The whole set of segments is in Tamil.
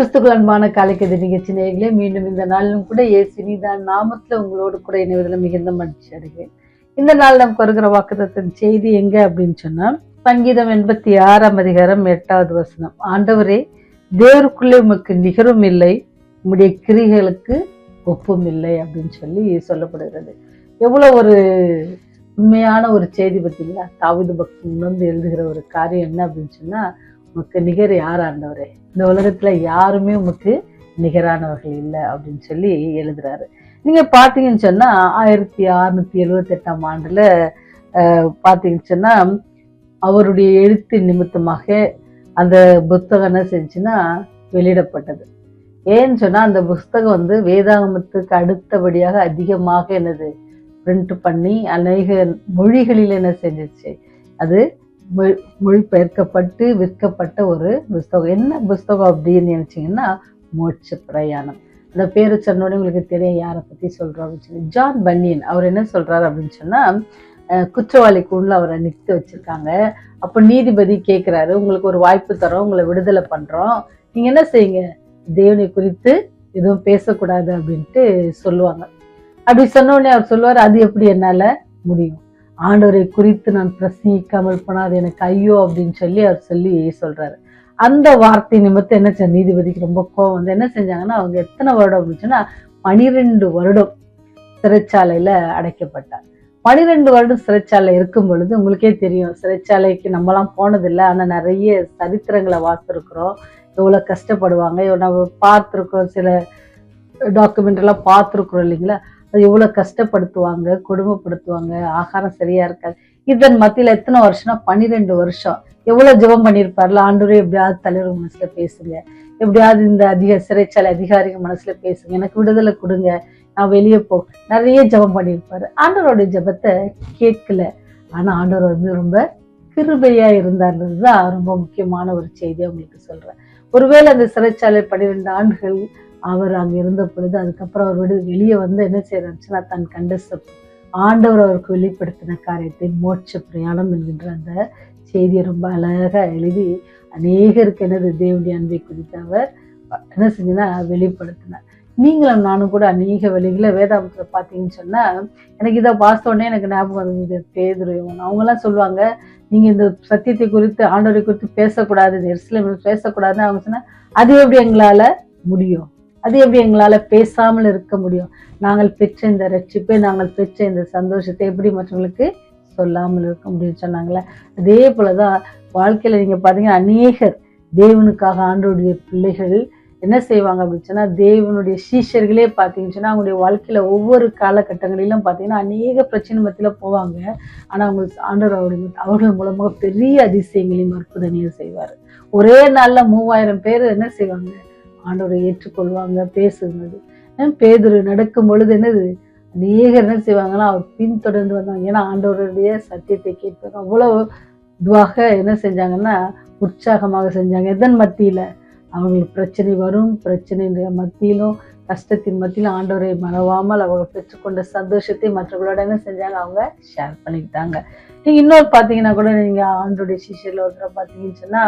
கிறிஸ்துக்குள் அன்பான காலைக்கதை நிகழ்ச்சி நேயர்களே, மீண்டும் இந்த நாளிலும் கூட இயேசு நீதான் நாமத்துல உங்களோடு கூட இணைவதில் மிகுந்த மகிழ்ச்சி அடைகிறேன். இந்த நாள் நமக்கு வருகிற வாக்குத்தத்தத்தின் செய்தி எங்க அப்படின்னு சொன்னா, சங்கீதம் 86:8. ஆண்டவரே, தேவருக்குள்ளே உமக்கு நிகரும் இல்லை, உம்முடைய கிரிகளுக்கு ஒப்பும் இல்லை அப்படின்னு சொல்லி சொல்லப்படுகிறது. எவ்வளவு ஒரு உண்மையான ஒரு செய்தி பார்த்தீங்களா? தாவீது பக்தன் உணர்ந்து எழுதுகிற ஒரு காரியம் என்ன அப்படின்னு சொன்னா, உமக்கு நிகர் யார் ஆண்டவரே, இந்த உலகத்துல யாருமே உமக்கு நிகரானவர்கள் இல்லை அப்படின்னு சொல்லி எழுதுறாரு. நீங்க பாத்தீங்கன்னு சொன்னா 1678 பாத்தீங்கன்னு சொன்னா அவருடைய எழுத்து நிமித்தமாக அந்த புத்தகம் என்ன செஞ்சுன்னா வெளியிடப்பட்டது. ஏன்னு சொன்னா அந்த புஸ்தகம் வேதாகமத்துக்கு அடுத்தபடியாக அதிகமாக என்னது பிரிண்ட் பண்ணி அநேக மொழிகளில் என்ன செஞ்சிச்சு, அது மொழிபெயர்க்கப்பட்டு விற்கப்பட்ட ஒரு புஸ்தகம். என்ன புஸ்தகம் அப்படின்னு நினைச்சீங்கன்னா, மோட்ச பிரயாணம். அந்த பேரு சொன்னோடனே உங்களுக்கு தெரியும் யாரை பத்தி சொல்றோம் அப்படின்னு சொல்லி. ஜான் பன்னியன் அவர் என்ன சொல்றாரு அப்படின்னு சொன்னா, குற்றவாளிக்கு உள்ள அவரை நிறுத்தி வச்சிருக்காங்க. அப்ப நீதிபதி கேட்கிறாரு, உங்களுக்கு ஒரு வாய்ப்பு தரோம், உங்களை விடுதலை பண்றோம், நீங்க என்ன செய்யுங்க, தேவனை குறித்து எதுவும் பேசக்கூடாது அப்படின்ட்டு சொல்லுவாங்க. அப்படி சொன்ன உடனே அவர் சொல்லுவார், அது எப்படி என்னால முடியும், ஆண்டவரை குறித்து நான் பிரசங்கிக்காமல் போனால் எனக்கு ஐயோ அப்படின்னு சொல்லி அவர் சொல்றாரு. அந்த வார்த்தை நிமித்தம் என்ன செஞ்ச நீதிபதிக்கு ரொம்ப கோவம் என்ன செஞ்சாங்கன்னா, அவங்க எத்தனை வருடம் அப்படின்னு சொன்னா 12 வருடம் சிறைச்சாலையில அடைக்கப்பட்டார். 12 வருடம் சிறைச்சாலை இருக்கும் பொழுது உங்களுக்கே தெரியும், சிறைச்சாலைக்கு நம்மலாம் போனதில்லை, ஆனா நிறைய சரித்திரங்களை வாசிருக்கிறோம், எவ்வளவு கஷ்டப்படுவாங்க, நம்ம பார்த்துருக்கோம், சில டாக்குமெண்ட் எல்லாம் பார்த்துருக்குறோம் இல்லைங்களா, அது எவ்வளவு கஷ்டப்படுத்துவாங்க, கொடுமைப்படுத்துவாங்க, ஆகாரம் சரியா இருக்காது. இதன் மத்தியில எத்தனை வருஷம்னா 12 வருஷம் எவ்வளவு ஜெபம் பண்ணியிருப்பார்ல, ஆண்டவரே எப்படியாவது தலைவர் மனசுல பேசுங்க, எப்படியாவது இந்த சிறைச்சாலை அதிகாரிகள் மனசுல பேசுங்க, எனக்கு விடுதலை கொடுங்க, நான் வெளியே நிறைய ஜெபம் பண்ணியிருப்பாரு. ஆண்டவருடைய ஜெபத்தை கேட்கல, ஆனா ஆண்டவர் ரொம்ப கிருபையா இருந்தாருன்றதுதான் ரொம்ப முக்கியமான ஒரு செய்தியை உங்களுக்கு சொல்றேன். ஒருவேளை அந்த சிறைச்சாலை 12 ஆண்டுகள் அவர் அங்க இருந்த பொழுது, அதுக்கப்புறம் அவர் வெளியே என்ன செய்யறாருச்சுன்னா, தன் கண்ட ஆண்டவர் அவருக்கு வெளிப்படுத்தின காரியத்தை மோட்ச பிரயாணம் என்கின்ற அந்த செய்தியை ரொம்ப அழகா எழுதி அநேகருக்கு தேவனுடைய அன்பை குறித்து அவர் என்ன செஞ்சுன்னா வெளிப்படுத்தினார். நீங்களும் நானும் கூட அநேக வழிகளை வேதாகமத்துல பாத்தீங்கன்னு சொன்னா, எனக்கு இதை பார்த்த உடனே எனக்கு ஞாபகம் இருந்தது பேதுரு. அவங்க எல்லாம் சொல்லுவாங்க, நீங்க இந்த சத்தியத்தை குறித்து ஆண்டவரை குறித்து பேசக்கூடாது, எருசலேமில் பேசக்கூடாதுன்னு அவங்க சொன்னா, அது எப்படி எங்களால முடியும், அது எப்படி எங்களால பேசாமல் இருக்க முடியும், நாங்கள் பெற்ற இந்த ரட்சிப்பை, நாங்கள் பெற்ற இந்த சந்தோஷத்தை எப்படி மற்றவங்களுக்கு சொல்லாமல் இருக்க முடியும்னு சொன்னாங்களே. அதே போலதான் வாழ்க்கையில நீங்க பாத்தீங்கன்னா, அநேகர் தேவனுக்காக ஆண்டவருடைய பிள்ளைகள் என்ன செய்வாங்க அப்படின்னு சொன்னா, தேவனுடைய சீஷர்களே பாத்தீங்கன்னு சொன்னா, அவங்களுடைய வாழ்க்கையில ஒவ்வொரு காலகட்டங்களிலும் பாத்தீங்கன்னா அநேக பிரச்சனை மத்தியில போவாங்க. ஆனா அவங்களுக்கு ஆண்டவர் அவர்கள் மூலமாக பெரிய அதிசயங்களையும் அற்புதங்களையும் செய்வாரு. ஒரே நாள்ல 3000 பேர் என்ன செய்வாங்க, ஆண்டவரை ஏற்றுக்கொள்வாங்க. பேசுகிறது பேதுரு நடக்கும் பொழுது அநேகர் என்ன செய்வாங்கன்னா, அவர் பின்தொடர்ந்து வந்தாங்க. ஏன்னா ஆண்டவருடைய சத்தியத்தை கேட்பாங்க. அவ்வளவு இதுவாக என்ன செஞ்சாங்கன்னா, உற்சாகமாக செஞ்சாங்க. எதன் மத்தியில அவங்களுக்கு பிரச்சனை வரும், பிரச்சனை மத்தியிலும் கஷ்டத்தின் மத்தியிலும் ஆண்டவரை மறவாமல் அவங்க பெற்றுக்கொண்ட சந்தோஷத்தை மற்றவர்களோட என்ன செஞ்சாங்க, அவங்க ஷேர் பண்ணிக்கிட்டாங்க. நீங்க இன்னொரு பாத்தீங்கன்னா கூட, நீங்க ஆண்டவருடைய சிஷ்யர்ல ஒருத்தர பாத்தீங்கன்னு சொன்னா,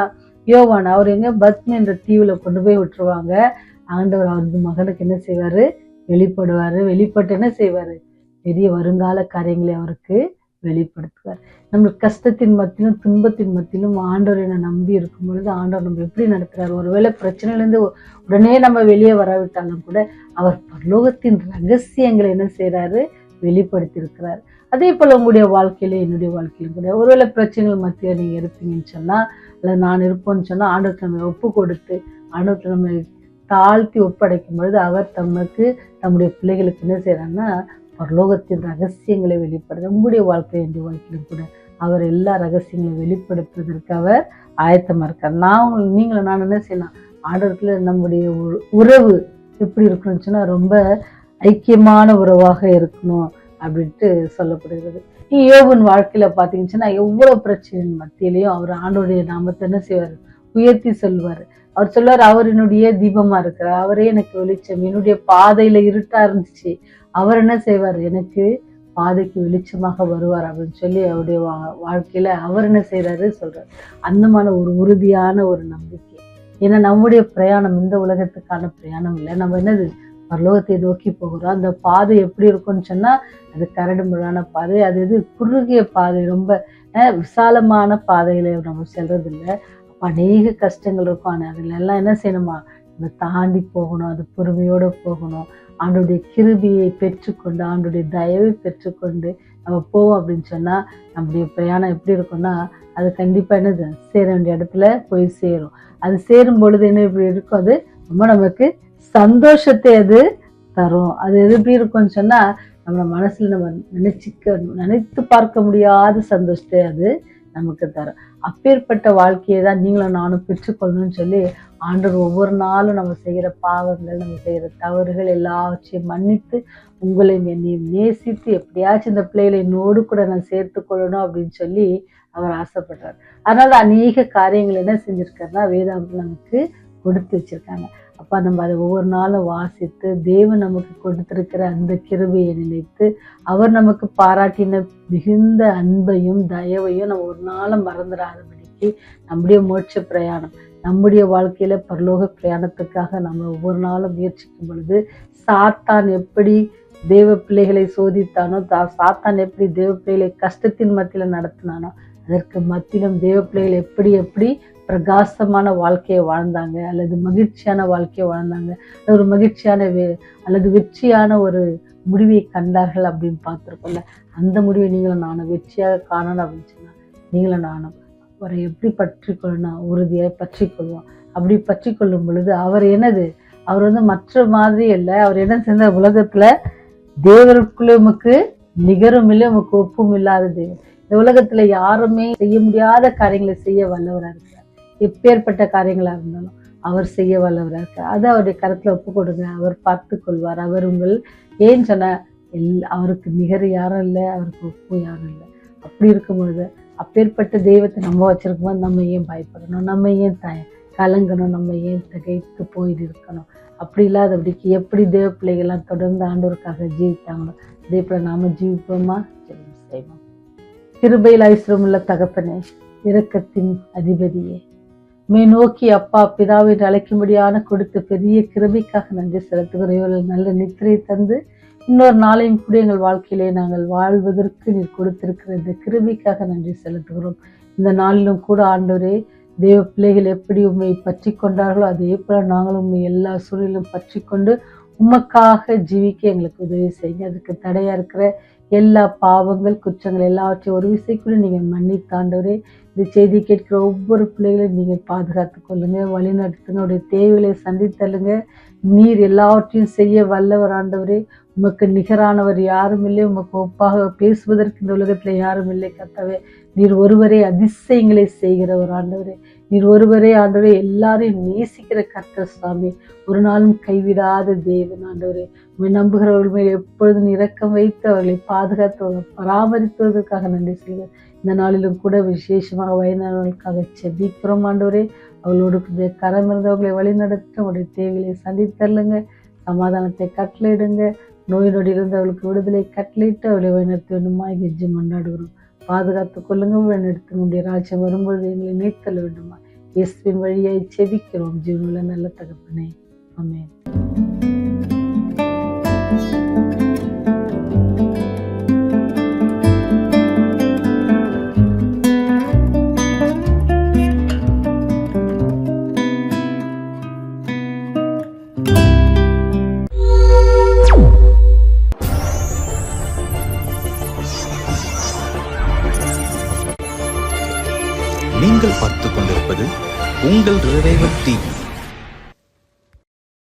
யோவான் அவர் பத்மி என்ற தீவுல கொண்டு போய் விட்டுருவாங்க. ஆண்டவர் அவரது மகனுக்கு என்ன செய்வாரு, வெளிப்படுவாரு. வெளிப்பட்டு என்ன செய்வாரு, பெரிய வருங்கால காரியங்களை அவருக்கு வெளிப்படுத்துவார். நம்ம கஷ்டத்தின் மத்தியிலும் துன்பத்தின் மத்தியிலும் ஆண்டவரை நம்பி இருக்கும் பொழுது ஆண்டவர் நம்ம எப்படி நடத்துறாரு, ஒருவேளை பிரச்சனையிலிருந்து உடனே நம்ம வெளியே வராவிட்டாலும் கூட அவர் பரலோகத்தின் ரகசியங்களை என்ன செய்யறாரு, வெளிப்படுத்தி இருக்கிறார். அதே போல உங்களுடைய வாழ்க்கையில என்னுடைய வாழ்க்கையிலும் கூட ஒருவேளை பிரச்சனைகள் மத்தியில நீங்க இருப்பீங்கன்னு சொன்னா, அல்ல நான் இருப்போம்னு சொன்னா, ஆண்டவருக்கு நம்ம ஒப்பு கொடுத்து ஆண்டவருக்கு நம்ம தாழ்த்தி ஒப்படைக்கும் பொழுது அவர் தம்முடைய பிள்ளைகளுக்கு என்ன செய்யறாங்கன்னா, பரலோகத்தின் ரகசியங்களை வெளிப்படுத்த உங்களுடைய வாழ்க்கை என்னுடைய வாழ்க்கையிலும் கூட அவர் எல்லா ரகசியங்களையும் வெளிப்படுத்துவதற்கு அவர் ஆயத்தமா இருக்கார். நீங்களும் நான் என்ன செய்யலாம், ஆண்டவரத்துல நம்முடைய உறவு எப்படி இருக்கணும்னு சொன்னா, ரொம்ப ஐக்கியமான உறவாக இருக்கணும் அப்படின்ட்டு சொல்லப்படுகிறது. யோபுவின் வாழ்க்கையில பாத்தீங்கன்னு சொன்னா, எவ்வளவு பிரச்சனையின் மத்தியிலையும் அவர் ஆண்டவருடைய நாமத்தை என்ன செய்வார், உயர்த்தி சொல்வாரு. அவர் சொல்வார், அவர் என்னுடைய தீபமா இருக்கிறார், அவரே எனக்கு வெளிச்சம், என்னுடைய பாதையில இருட்டா இருந்துச்சு, அவர் என்ன செய்வார், எனக்கு பாதைக்கு வெளிச்சமாக வருவார் அப்படின்னு சொல்லி அவருடைய வாழ்க்கையில அவர் என்ன செய்யறாரு சொல்றாரு. அந்தமான ஒரு உறுதியான ஒரு நம்பிக்கை ஏன்னா நம்முடைய பிரயாணம் இந்த உலகத்துக்கான பிரயாணம் இல்லை. நம்ம என்னது பரலோகத்தை நோக்கி போகிறோம். அந்த பாதை எப்படி இருக்கும்னு சொன்னா அது கரடு முரடான பாதை, அது குறுகிய பாதை, ரொம்ப விசாலமான பாதையில நம்ம செல்றது இல்லை. அப்ப அநேக கஷ்டங்கள் இருக்கும். ஆனால் அதுல எல்லாம் என்ன செய்யணுமா, நம்ம தாண்டி போகணும். அது பொறுமையோட போகணும். ஆண்டோடைய கிருபியை பெற்றுக்கொண்டு, ஆண்டோடைய தயவை பெற்றுக்கொண்டு நம்ம போவோம் அப்படின்னு சொன்னா நம்முடைய பிரயாணம் எப்படி இருக்கும்னா அது கண்டிப்பா என்னது சேர வேண்டிய இடத்துல போய் சேரும். அது சேரும் பொழுது என்ன இப்படி இருக்கும், அது ரொம்ப நமக்கு சந்தோஷத்தை அது தரும். அது எப்படி இருக்கும்னு சொன்னா நம்ம மனசுல நம்ம நினைத்து பார்க்க முடியாத சந்தோஷத்தை அது நமக்கு தரும். அப்பேற்பட்ட வாழ்க்கையை தான் நீங்களும் நானும் பெற்றுக்கொள்ளணும்னு சொல்லி ஆண்டவர் ஒவ்வொரு நாளும் நம்ம செய்கிற பாவங்கள், நம்ம செய்கிற தவறுகள் எல்லாவற்றையும் மன்னித்து உங்களையும் என்னையும் நேசித்து எப்படியாச்சும் இந்த பிள்ளைகளை என்னோடு கூட நான் சேர்த்து கொள்ளணும் அப்படின்னு சொல்லி அவர் ஆசைப்படுறார். அதனால அநேக காரியங்கள் என்ன செஞ்சிருக்காருன்னா வேதாகமத்தில் நமக்கு கொடுத்து வச்சிருக்காங்க. அப்ப நம்ம அதை ஒவ்வொரு நாளும் வாசித்து தேவன் நமக்கு கொடுத்திருக்கிற அந்த கிருபையை நினைத்து அவர் நமக்கு பாராட்டின மிகுந்த அன்பையும் தயவையும் நம்ம ஒரு நாளும் மறந்துடாதபடிக்கு நம்முடைய மோட்ச பிரயாணம், நம்முடைய வாழ்க்கையில பரலோக பிரயாணத்துக்காக நம்ம ஒவ்வொரு நாளும் முயற்சிக்கும் பொழுது சாத்தான் எப்படி தேவ பிள்ளைகளை சோதித்தானோ, சாத்தான் எப்படி தேவ பிள்ளைகளை கஷ்டத்தின் மத்தியில நடத்தினானோ, அதற்கு மத்தியிலும் தேவ பிள்ளைகள் எப்படி எப்படி பிரகாசமான வாழ்க்கையை வாழ்ந்தாங்க, அல்லது மகிழ்ச்சியான வாழ்க்கையை வாழ்ந்தாங்க, ஒரு மகிழ்ச்சியான அல்லது வெற்றியான ஒரு முடிவை கண்டார்கள் அப்படின்னு பார்த்துருக்கோம்ல. அந்த முடிவை நீங்களும் நானும் வெற்றியாக காணணும் அப்படின்னு சொன்னா நீங்களும் நானும் அவரை எப்படி பற்றி கொள்ளணும், உறுதியாய் பற்றி கொள்வோம். அப்படி பற்றி கொள்ளும் பொழுது அவர் என்னது, அவர் மற்ற மாதிரி இல்லை. அவர் என்ன செஞ்ச, உலகத்துல தேவருக்குள்ள உமக்கு நிகரும் இல்லை, உமக்கு ஒப்பும் இல்லாத தேவன். இந்த உலகத்துல யாருமே செய்ய முடியாத காரியங்களை செய்ய வல்லவரா இருக்கிறார். எப்பேற்பட்ட காரியங்களா இருந்தாலும் அவர் செய்ய வல்லவரா இருக்கார். அதை அவருடைய கருத்துல ஒப்பு கொடுங்க, அவர் பார்த்து கொள்வார். அவர் உங்கள் ஏன்னு சொன்ன அவருக்கு நிகர் யாரும் இல்லை, அவருக்கு ஒப்பு யாரும் இல்லை. அப்படி இருக்கும் பொழுது அப்பேற்பட்ட தெய்வத்தை நம்ம வச்சிருக்கும் போது நம்ம ஏன் பயப்படணும், நம்ம ஏன் கலங்கணும், நம்ம ஏன் திகைத்து போயிட்டு இருக்கணும்? அப்படி இல்லாதபடிக்கு எப்படி தேவ பிள்ளைகள்லாம் தொடர்ந்து ஆண்டவருக்காக ஜீவித்தாங்களோ அதே போல நாம ஜீவிப்போமா, செய்வோம். கிருபையில் ஐஸ்வரமுள்ள தகப்பனே, இரக்கத்தின் அதிபதியே, மே நோக்கி அப்பா பிதாவை அழைக்கும்படியான கொடுத்த பெரிய கிருபைக்காக நன்றி செலுத்துகிறோம். நல்ல நித்திரை தந்து இன்னொரு நாளையும் கூட எங்கள் வாழ்க்கையிலே நாங்கள் வாழ்வதற்கு நீர் கொடுத்திருக்கிற இந்த கிருபைக்காக நன்றி செலுத்துகிறோம். இந்த நாளிலும் கூட ஆண்டவரே, தேவ பிள்ளைகள் எப்படி உண்மை பற்றி கொண்டார்களோ அதே போல நாங்களும் உண்மை எல்லா சூழலிலும் பற்றி கொண்டு உமக்காக ஜீவிக்க எங்களுக்கு உதவி செய்யுங்க. அதுக்கு தடையா இருக்கிற எல்லா பாவங்கள் குற்றங்கள் எல்லாவற்றையும் ஒரு விசைக்குள்ள நீங்கள் மன்னித்தாண்டவரே. இந்த செய்தி கேட்கிற ஒவ்வொரு பிள்ளைகளையும் நீங்கள் பாதுகாத்து கொள்ளுங்க, வழி நடத்துங்க, அவருடைய தேவைகளை சந்தித்தள்ளுங்க. நீர் எல்லாவற்றையும் செய்ய வல்லவர் ஆண்டவரே. உமக்கு நிகரானவர் யாரும் இல்லை, உமக்கு ஒப்பாக பேசுவதற்கு இந்த உலகத்துல யாரும் இல்லை கர்த்தாவே. நீர் ஒருவரே அதிசயங்களை செய்கிறவர் ஆண்டவரே. நீர் ஒருவரே ஆண்டவரே எல்லாரையும் நேசிக்கிற கர்த்தர் சுவாமி. ஒரு நாளும் கைவிடாத தேவன் ஆண்டவரே. உண்மை நம்புகிறவர்கள் மேல் எப்பொழுதும் இரக்கம் வைத்து அவர்களை பாதுகாத்து பராமரித்துவதற்காக நன்றி செய்கிறேன். இந்த நாளிலும் கூட விசேஷமாக வயதானவர்களுக்காக செபிக்கிறோம் ஆண்டவரே. அவளோடு கரம் இருந்தவர்களை வழி நடத்த அவருடைய தேவைகளை சந்தித்தள்ளுங்க, சமாதானத்தை கட்டளையிடுங்க. நோய் நொடியிலிருந்து அவளுக்கு விடுதலை கட்டளையிட்டு அவளை வழிநடத்த வேண்டுமா கெஞ்சி மன்னாடுகிறோம். பாதுகாத்து கொள்ளுங்க, வழிநடத்த முடிய ராஜ்யம் வரும்பொழுது எங்களை நீத்தல் வேண்டுமா இயேசுவின் வழியாய் செபிக்கிறோம் ஜீவனுள்ள நல்ல தகப்பனே, ஆமென். நீங்கள் பார்த்துக் கொண்டிருப்பது உங்கள் ரிவைவல் டிவி.